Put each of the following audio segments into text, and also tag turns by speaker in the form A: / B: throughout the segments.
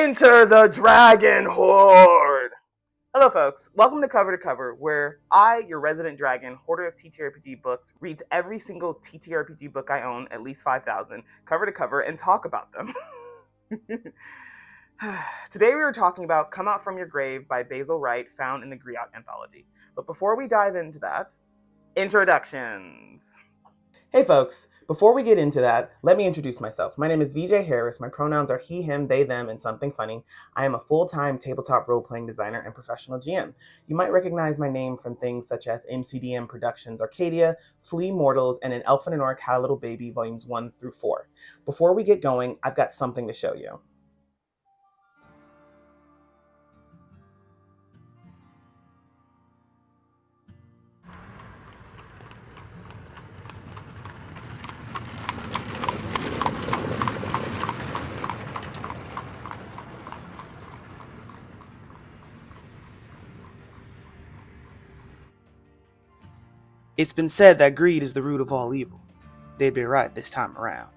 A: Enter the Dragon Horde! Hello folks, welcome to Cover, where I, your resident dragon, hoarder of TTRPG books, reads every single TTRPG book I own, at least 5,000, cover to cover, and talk about them. Today we are talking about Come Out From Your Grave by Basil Wright, found in the Griot Anthology. But before we dive into that, introductions! Hey folks, before we get into that, let me introduce myself. My name is VJ Harris, my pronouns are he, him, they, them, and something funny. I am a full-time tabletop role-playing designer and professional GM. You might recognize my name from things such as MCDM Productions Arcadia, Flea Mortals, and An Elf and an Orc Had a Little Baby, Volumes 1 through 4. Before we get going, I've got something to show you. It's been said that greed is the root of all evil. They'd be right this time around.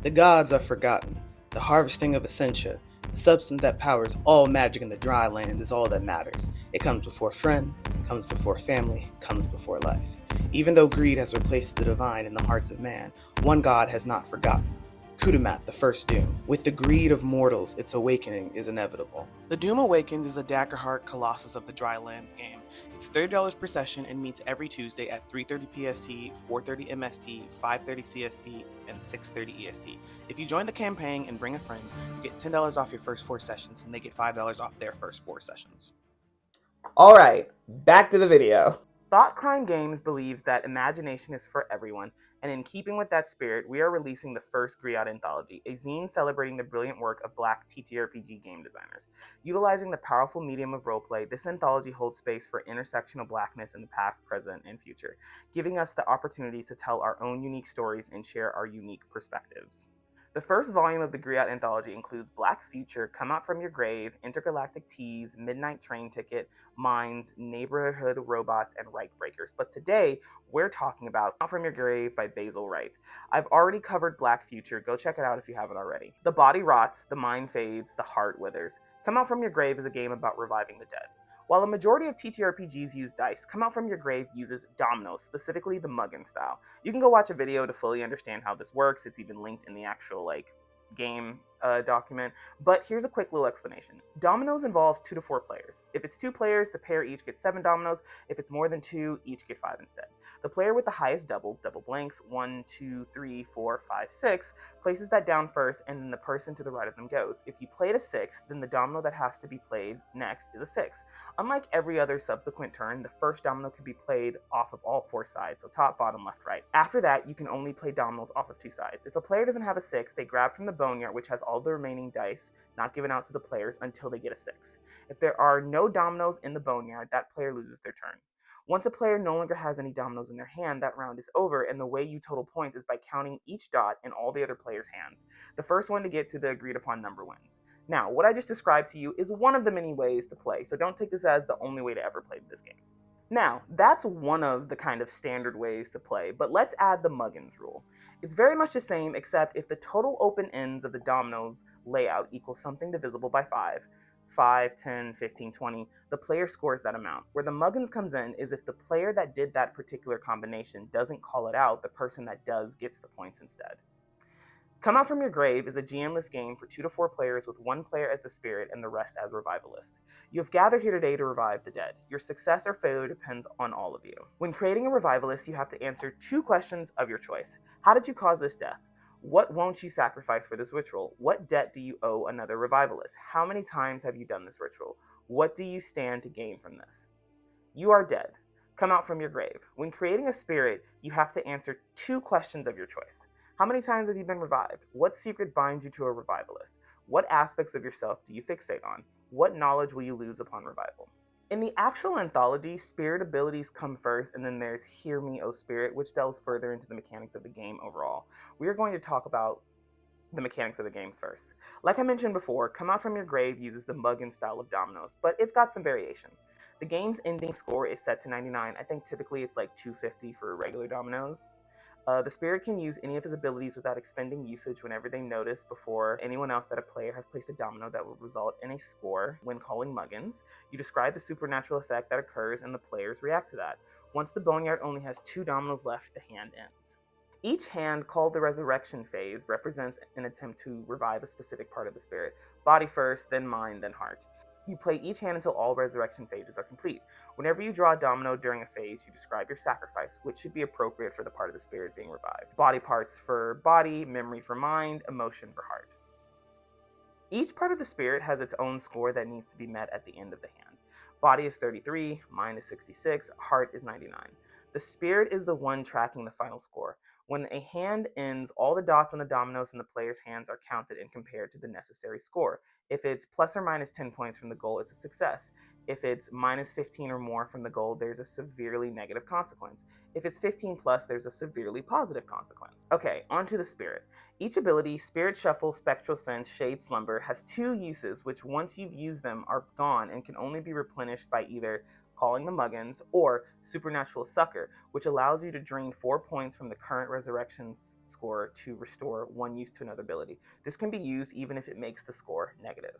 A: The gods are forgotten. The harvesting of essentia, the substance that powers all magic in the dry lands, is all that matters. It comes before friend, comes before family, comes before life. Even though greed has replaced the divine in the hearts of man, one god has not forgotten. Kudamat, the first Doom. With the greed of mortals, its awakening is inevitable. The Doom Awakens is a Daggerheart Colossus of the Drylands game. It's $30 per session and meets every Tuesday at 3:30 PST, 4:30 MST, 5:30 CST, and 6:30 EST. If you join the campaign and bring a friend, you get $10 off your first 4 sessions, and they get $5 off their first 4 sessions. Alright, back to the video. Thoughtcrime Games believes that imagination is for everyone, and in keeping with that spirit, we are releasing the first Griot Anthology, a zine celebrating the brilliant work of Black TTRPG game designers. Utilizing the powerful medium of roleplay, this anthology holds space for intersectional blackness in the past, present, and future, giving us the opportunity to tell our own unique stories and share our unique perspectives. The first volume of the Griot Anthology includes Black Future, Come Out From Your Grave, Intergalactic Teaz, Midnight Train Ticket, Mines, Neighborhood Robots, and Reich Breakers. But today, we're talking about Come Out From Your Grave by Basil Wright. I've already covered Black Future, go check it out if you haven't already. The body rots, the mind fades, the heart withers. Come Out From Your Grave is a game about reviving the dead. While a majority of TTRPGs use dice, Come Out From Your Grave uses Dominos, specifically the Muggin style. You can go watch a video to fully understand how this works. It's even linked in the actual, game document, but here's a quick little explanation. Dominos involves 2 to 4 players. If it's 2 players, the pair each gets 7 dominoes. If it's more than 2, each get 5 instead. The player with the highest doubles, double blanks, 1, 2, 3, 4, 5, 6, places that down first, and then the person to the right of them goes. If you played a 6, then the domino that has to be played next is a 6. Unlike every other subsequent turn, the first domino can be played off of all 4 sides, so top, bottom, left, right. After that, you can only play dominoes off of 2 sides. If a player doesn't have a 6, they grab from the boneyard, which has all the remaining dice not given out to the players until they get a 6. If there are no dominoes in the boneyard, that player loses their turn. Once a player no longer has any dominoes in their hand, that round is over, and the way you total points is by counting each dot in all the other players' hands. The first one to get to the agreed upon number wins. Now, what I just described to you is one of the many ways to play, so don't take this as the only way to ever play this game. Now, that's one of the kind of standard ways to play, but let's add the Muggins rule. It's very much the same, except if the total open ends of the dominoes layout equals something divisible by 5, 10, 15, 20, the player scores that amount. Where the Muggins comes in is if the player that did that particular combination doesn't call it out, the person that does gets the points instead. Come Out From Your Grave is a GM-less game for 2 to 4 players with 1 player as the spirit and the rest as revivalist. You have gathered here today to revive the dead. Your success or failure depends on all of you. When creating a revivalist, you have to answer 2 questions of your choice. How did you cause this death? What won't you sacrifice for this ritual? What debt do you owe another revivalist? How many times have you done this ritual? What do you stand to gain from this? You are dead. Come out from your grave. When creating a spirit, you have to answer 2 questions of your choice. How many times have you been revived? What secret binds you to a revivalist? What aspects of yourself do you fixate on? What knowledge will you lose upon revival? In the actual anthology, spirit abilities come first, and then there's Hear Me, O Spirit, which delves further into the mechanics of the game overall. We are going to talk about the mechanics of the games first. Like I mentioned before, Come Out From Your Grave uses the Muggin style of dominoes, but it's got some variation. The game's ending score is set to 99. I think typically it's like 250 for regular dominoes. The spirit can use any of his abilities without expending usage whenever they notice before anyone else that a player has placed a domino that will result in a score when calling muggins. You describe the supernatural effect that occurs and the players react to that. Once the boneyard only has 2 dominoes left, the hand ends. Each hand, called the resurrection phase, represents an attempt to revive a specific part of the spirit. Body first, then mind, then heart. You play each hand until all resurrection phases are complete. Whenever you draw a domino during a phase, you describe your sacrifice, which should be appropriate for the part of the spirit being revived. Body parts for body, memory for mind, emotion for heart. Each part of the spirit has its own score that needs to be met at the end of the hand. Body is 33, mind is 66, heart is 99. The spirit is the one tracking the final score. When a hand ends, all the dots on the dominoes in the player's hands are counted and compared to the necessary score. If it's plus or minus 10 points from the goal, it's a success. If it's minus 15 or more from the goal, there's a severely negative consequence. If it's 15 plus, there's a severely positive consequence. Okay, on to the spirit. Each ability, Spirit Shuffle, Spectral Sense, Shade Slumber, has 2 uses which once you've used them are gone and can only be replenished by either calling the muggins, or Supernatural Succor, which allows you to drain 4 points from the current resurrection score to restore 1 use to another ability. This can be used even if it makes the score negative.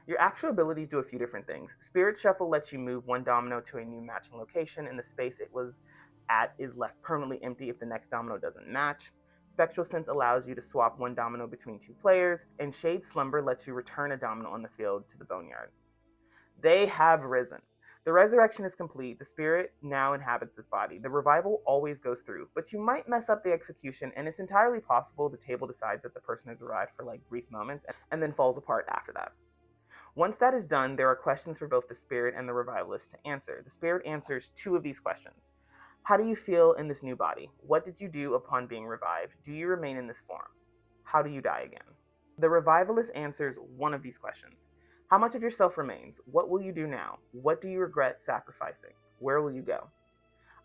A: Your actual abilities do a few different things. Spirit Shuffle lets you move 1 domino to a new matching location, and the space it was at is left permanently empty if the next domino doesn't match. Spectral Sense allows you to swap 1 domino between 2 players, and Shade Slumber lets you return a domino on the field to the boneyard. They have risen. The resurrection is complete. The spirit now inhabits this body. The revival always goes through, but you might mess up the execution, and it's entirely possible the table decides that the person is revived for like brief moments and then falls apart after that. Once that is done, there are questions for both the spirit and the revivalist to answer. The spirit answers 2 of these questions. How do you feel in this new body? What did you do upon being revived? Do you remain in this form? How do you die again? The revivalist answers 1 of these questions. How much of yourself remains? What will you do now? What do you regret sacrificing? Where will you go?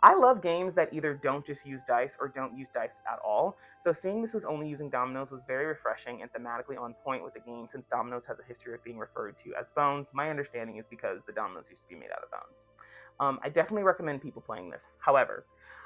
A: I love games that either don't just use dice or don't use dice at all, so seeing this was only using dominoes was very refreshing and thematically on point with the game since dominoes has a history of being referred to as bones. My understanding is because the dominoes used to be made out of bones. I definitely recommend people playing this. However,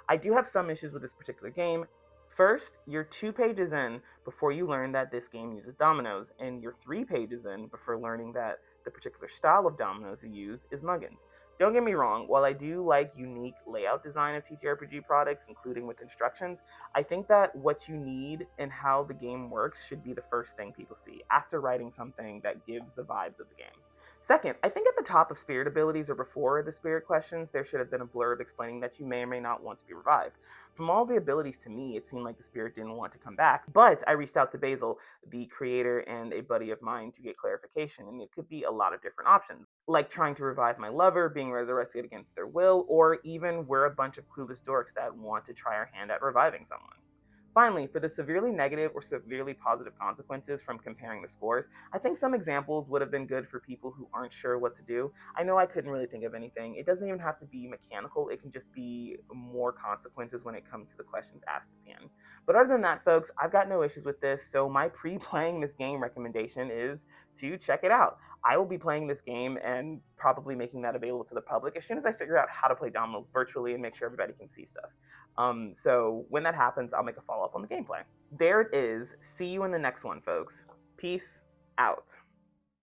A: I do have some issues with this particular game. First, you're 2 pages in before you learn that this game uses dominoes, and you're 3 pages in before learning that the particular style of dominoes you use is muggins. Don't get me wrong, while I do like unique layout design of TTRPG products, including with instructions, I think that what you need and how the game works should be the first thing people see after writing something that gives the vibes of the game. Second, I think at the top of spirit abilities or before the spirit questions, there should have been a blurb explaining that you may or may not want to be revived. From all the abilities to me, it seemed like the spirit didn't want to come back, but I reached out to Basil, the creator and a buddy of mine, to get clarification, and it could be a lot of different options, like trying to revive my lover, being resurrected against their will, or even we're a bunch of clueless dorks that want to try our hand at reviving someone. Finally, for the severely negative or severely positive consequences from comparing the scores, I think some examples would have been good for people who aren't sure what to do. I know I couldn't really think of anything. It doesn't even have to be mechanical, it can just be more consequences when it comes to the questions asked at the end. But other than that, folks, I've got no issues with this, so my pre-playing this game recommendation is to check it out. I will be playing this game and probably making that available to the public as soon as I figure out how to play dominoes virtually and make sure everybody can see stuff. So when that happens, I'll make a follow-up on the gameplay. There it is. See you in the next one, folks. Peace out.